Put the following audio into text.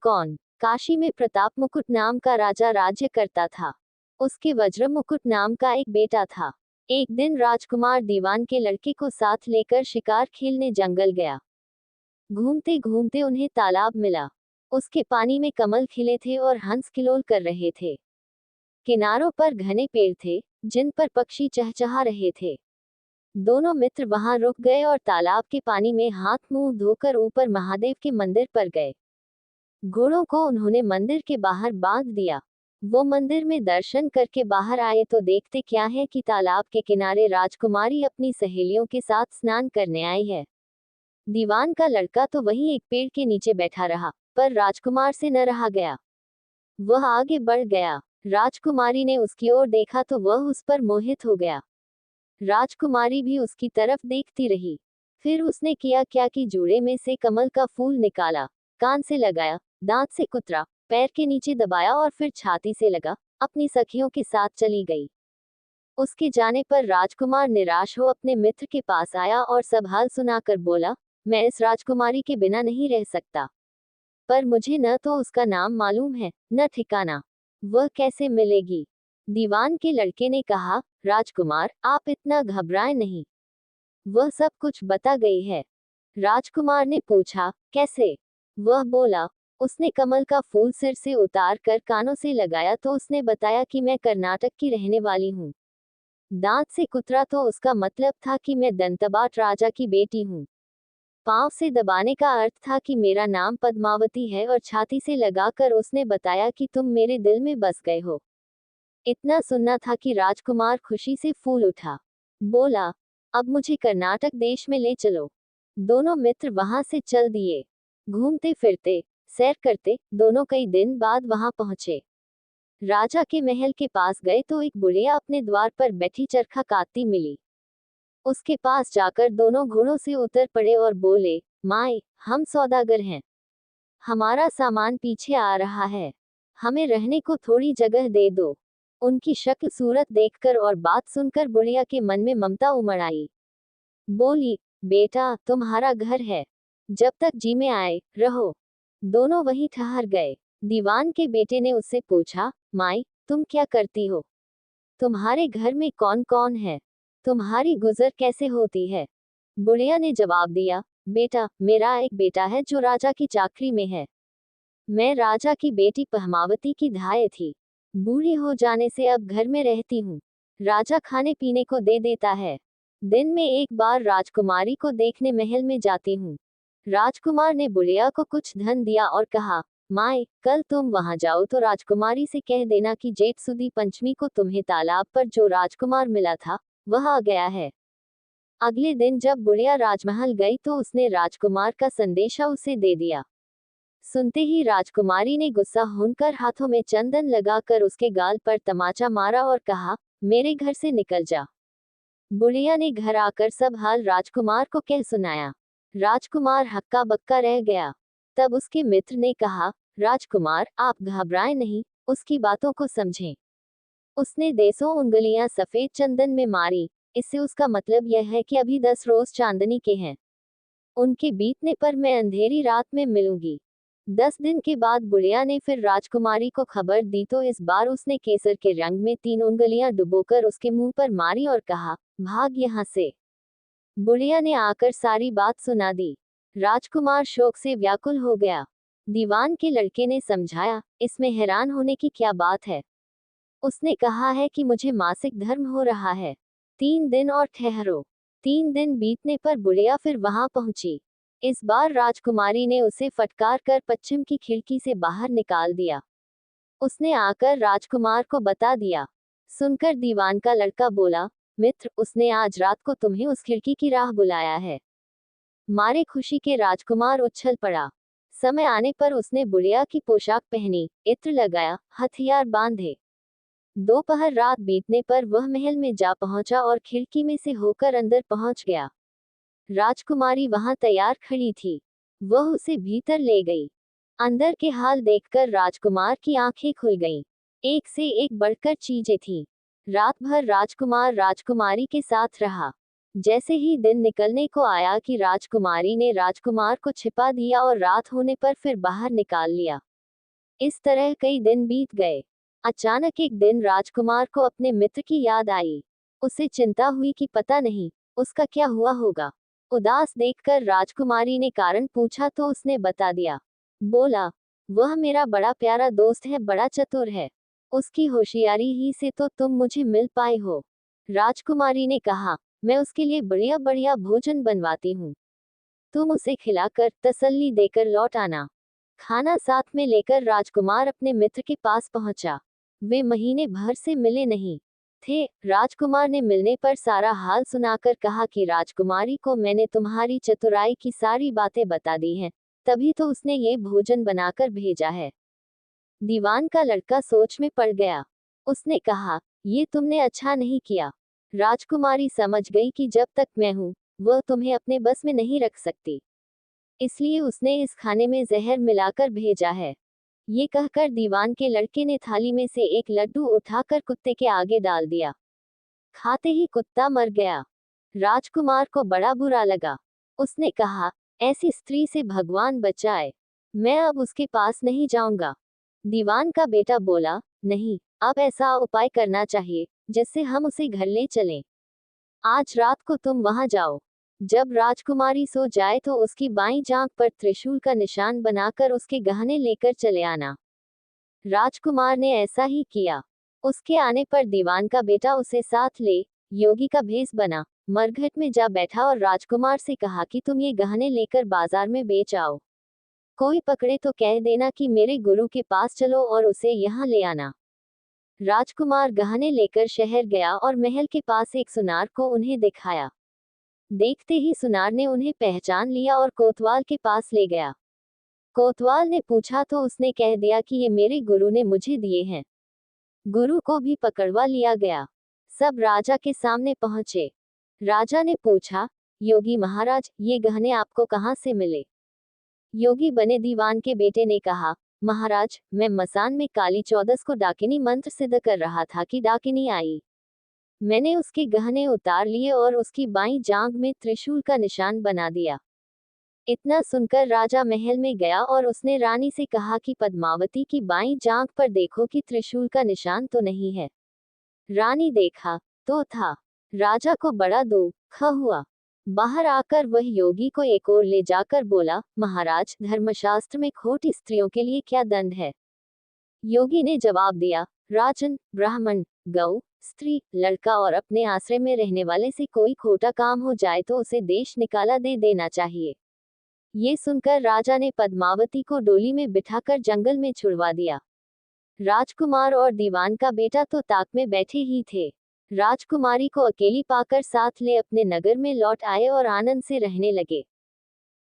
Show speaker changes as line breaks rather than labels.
कौन। काशी में प्रताप मुकुट नाम का राजा राज्य करता था। उसके वज्र मुकुट नाम का एक बेटा था। एक दिन राजकुमार दीवान के लड़के को साथ लेकर शिकार खेलने जंगल गया। घूमते घूमते उन्हें तालाब मिला। उसके पानी में कमल खिले थे और हंस किलोल कर रहे थे। किनारों पर घने पेड़ थे, जिन पर पक्षी चहचहा रहे थे। दोनों मित्र वहां रुक गए और तालाब के पानी में हाथ मुंह धोकर ऊपर महादेव के मंदिर पर गए। घोड़ों को उन्होंने मंदिर के बाहर बांध दिया। वो मंदिर में दर्शन करके बाहर आए तो देखते क्या है कि तालाब के किनारे राजकुमारी अपनी सहेलियों के साथ स्नान करने आई है। दीवान का लड़का तो वहीं एक पेड़ के नीचे बैठा रहा, पर राजकुमार से न रहा गया। वह आगे बढ़ गया। राजकुमारी ने उसकी ओर देखा तो वह उस पर मोहित हो गया। राजकुमारी भी उसकी तरफ देखती रही। फिर उसने किया क्या कि जूड़े में से कमल का फूल निकाला, कान से लगाया, दांत से कुतरा, पैर के नीचे दबाया और फिर छाती से लगा, अपनी सखियों के साथ चली गई। उसके जाने पर राजकुमार निराश हो अपने मित्र के पास आया और सब हाल सुनाकर बोला, मैं इस राजकुमारी के बिना नहीं रह सकता, पर मुझे न तो उसका नाम मालूम है, न ठिकाना। वह कैसे मिलेगी। दीवान के लड़के ने कहा, राजकुमार आप इतना घबराएं नहीं, वह सब कुछ बता गई है। राजकुमार ने पूछा, कैसे। वह बोला, उसने कमल का फूल सिर से उतार कर कानों से लगाया तो उसने बताया कि मैं कर्नाटक की रहने वाली हूँ। दांत से कुतरा तो उसका मतलब था कि मैं दंतबाट राजा की बेटी हूँ। पांव से दबाने का अर्थ था कि मेरा नाम पद्मावती है और छाती से लगाकर उसने बताया कि तुम मेरे दिल में बस गए हो। इतना सुनना था कि राजकुमार खुशी से फूल उठा। बोला, अब मुझे कर्नाटक देश में ले चलो। दोनों मित्र वहां से चल दिए। घूमते फिरते, सैर करते, दोनों कई दिन बाद वहां पहुंचे। राजा के महल के पास गए तो एक बुढ़िया अपने द्वार पर बैठी चरखा काटती मिली। उसके पास जाकर दोनों घोड़ों से उतर पड़े और बोले, माए, हम सौदागर हैं। हमारा सामान पीछे आ रहा है। हमें रहने को थोड़ी जगह दे दो। उनकी शक्ल सूरत देखकर और बात सुनकर बुढ़िया के मन में ममता उमड़ आई। बोली, बेटा तुम्हारा घर है, जब तक जी में आए रहो। दोनों वहीं ठहर गए। दीवान के बेटे ने उससे पूछा, माई तुम क्या करती हो। तुम्हारे घर में कौन कौन है। तुम्हारी गुजर कैसे होती है। बुढ़िया ने जवाब दिया, बेटा मेरा एक बेटा है जो राजा की चाकरी में है। मैं राजा की बेटी पद्मावती की धाय थी। बूढ़ी हो जाने से अब घर में रहती हूँ। राजा खाने पीने को दे देता है। दिन में एक बार राजकुमारी को देखने महल में जाती हूँ। राजकुमार ने बुढ़िया को कुछ धन दिया और कहा, माए कल तुम वहां जाओ तो राजकुमारी से कह देना कि जेठ सुदी पंचमी को तुम्हें तालाब पर जो राजकुमार मिला था वह आ गया है। अगले दिन जब बुढ़िया राजमहल गई तो उसने राजकुमार का संदेशा उसे दे दिया। सुनते ही राजकुमारी ने गुस्सा होकर हाथों में चंदन लगाकर उसके गाल पर तमाचा मारा और कहा, मेरे घर से निकल जा। बुढ़िया ने घर आकर सब हाल राजकुमार को कह सुनाया। राजकुमार हक्का बक्का रह गया। तब उसके मित्र ने कहा, राजकुमार आप घबराएं नहीं, उसकी बातों को समझें। उसने 10 उंगलियां सफेद चंदन में मारी, इससे उसका मतलब यह है कि अभी 10 रोज चांदनी के हैं। उनके बीतने पर मैं अंधेरी रात में मिलूंगी। 10 दिन के बाद बुढ़िया ने फिर राजकुमारी को खबर दी तो इस बार उसने केसर के रंग में 3 उंगलियां डुबोकर उसके मुंह पर मारी और कहा, भाग यहाँ से। बुढ़िया ने आकर सारी बात सुना दी। राजकुमार शोक से व्याकुल हो गया। दीवान के लड़के ने समझाया, इसमें हैरान होने की क्या बात है। उसने कहा है कि मुझे मासिक धर्म हो रहा है। 3 दिन और ठहरो। 3 दिन बीतने पर बुढ़िया फिर वहां पहुंची। इस बार राजकुमारी ने उसे फटकार कर पश्चिम की खिड़की से बाहर निकाल दिया। उसने आकर राजकुमार को बता दिया। सुनकर दीवान का लड़का बोला, मित्र उसने आज रात को तुम्हें उस खिड़की की राह बुलाया है। मारे खुशी के राजकुमार उछल पड़ा। समय आने पर उसने बुढ़िया की पोशाक पहनी, इत्र लगाया, हथियार बांधे। दोपहर रात बीतने पर वह महल में जा पहुंचा और खिड़की में से होकर अंदर पहुंच गया। राजकुमारी वहां तैयार खड़ी थी। वह उसे भीतर ले गई। अंदर के हाल देखकर राजकुमार की आंखें खुल गईं। एक से एक बढ़कर चीजें थीं। रात भर राजकुमार राजकुमारी के साथ रहा। जैसे ही दिन निकलने को आया कि राजकुमारी ने राजकुमार को छिपा दिया और रात होने पर फिर बाहर निकाल लिया। इस तरह कई दिन बीत गए। अचानक एक दिन राजकुमार को अपने मित्र की याद आई। उसे चिंता हुई कि पता नहीं उसका क्या हुआ होगा। उदास देखकर राजकुमारी ने कारण पूछा तो उसने बता दिया। बोला, वह मेरा बड़ा प्यारा दोस्त है, बड़ा चतुर है। उसकी होशियारी ही से तो तुम मुझे मिल पाए हो। राजकुमारी ने कहा, मैं उसके लिए बढ़िया बढ़िया भोजन बनवाती हूँ। तुम उसे खिलाकर तसल्ली देकर लौट आना। खाना साथ में लेकर राजकुमार अपने मित्र के पास पहुंचा। वे महीने भर से मिले नहीं थे। राजकुमार ने मिलने पर सारा हाल सुनाकर कहा कि राजकुमारी को मैंने तुम्हारी चतुराई की सारी बातें बता दी हैं, तभी तो उसने ये भोजन बनाकर भेजा है। दीवान का लड़का सोच में पड़ गया। उसने कहा, ये तुमने अच्छा नहीं किया। राजकुमारी समझ गई कि जब तक मैं हूँ, वह तुम्हें अपने बस में नहीं रख सकती। इसलिए उसने इस खाने में जहर मिलाकर भेजा है। ये कहकर दीवान के लड़के ने थाली में से एक लड्डू उठाकर कुत्ते के आगे डाल दिया। खाते ही कुत्ता मर गया। राजकुमार को बड़ा बुरा लगा। उसने कहा, ऐसी स्त्री से भगवान बचाए, मैं अब उसके पास नहीं जाऊंगा। दीवान का बेटा बोला, नहीं, अब ऐसा उपाय करना चाहिए जिससे हम उसे घर ले चलें। आज रात को तुम वहां जाओ। जब राजकुमारी सो जाए तो उसकी बाईं जांघ पर त्रिशूल का निशान बनाकर उसके गहने लेकर चले आना। राजकुमार ने ऐसा ही किया। उसके आने पर दीवान का बेटा उसे साथ ले योगी का भेष बना, मरघट में जा बैठा और राजकुमार से कहा कि तुम ये गहने लेकर बाजार में बेच आओ। कोई पकड़े तो कह देना कि मेरे गुरु के पास चलो और उसे यहाँ ले आना। राजकुमार गहने लेकर शहर गया और महल के पास एक सुनार को उन्हें दिखाया। देखते ही सुनार ने उन्हें पहचान लिया और कोतवाल के पास ले गया। कोतवाल ने पूछा तो उसने कह दिया कि ये मेरे गुरु ने मुझे दिए हैं। गुरु को भी पकड़वा लिया गया। सब राजा के सामने पहुंचे। राजा ने पूछा, योगी महाराज, ये गहने आपको कहाँ से मिले? योगी बने दीवान के बेटे ने कहा, महाराज, मैं मसान में काली चौदस को डाकिनी मंत्र सिद्ध कर रहा था कि डाकिनी आई। मैंने उसके गहने उतार लिए और उसकी बाईं जांघ में त्रिशूल का निशान बना दिया। इतना सुनकर राजा महल में गया और उसने रानी से कहा कि पद्मावती की बाईं जांघ पर देखो कि त्रिशूल का निशान तो नहीं है। रानी देखा तो था। राजा को बड़ा दुख हुआ। बाहर आकर वह योगी को एक ओर ले जाकर बोला, महाराज, धर्मशास्त्र में खोटी स्त्रियों के लिए क्या दंड है? योगी ने जवाब दिया, राजन, ब्राह्मण, गौ, स्त्री, लड़का और अपने आश्रय में रहने वाले से कोई खोटा काम हो जाए तो उसे देश निकाला दे देना चाहिए। ये सुनकर राजा ने पद्मावती को डोली में बिठाकर जंगल में छुड़वा दिया। राजकुमार और दीवान का बेटा तो ताक में बैठे ही थे। राजकुमारी को अकेली पाकर साथ ले अपने नगर में लौट आए और आनंद से रहने लगे।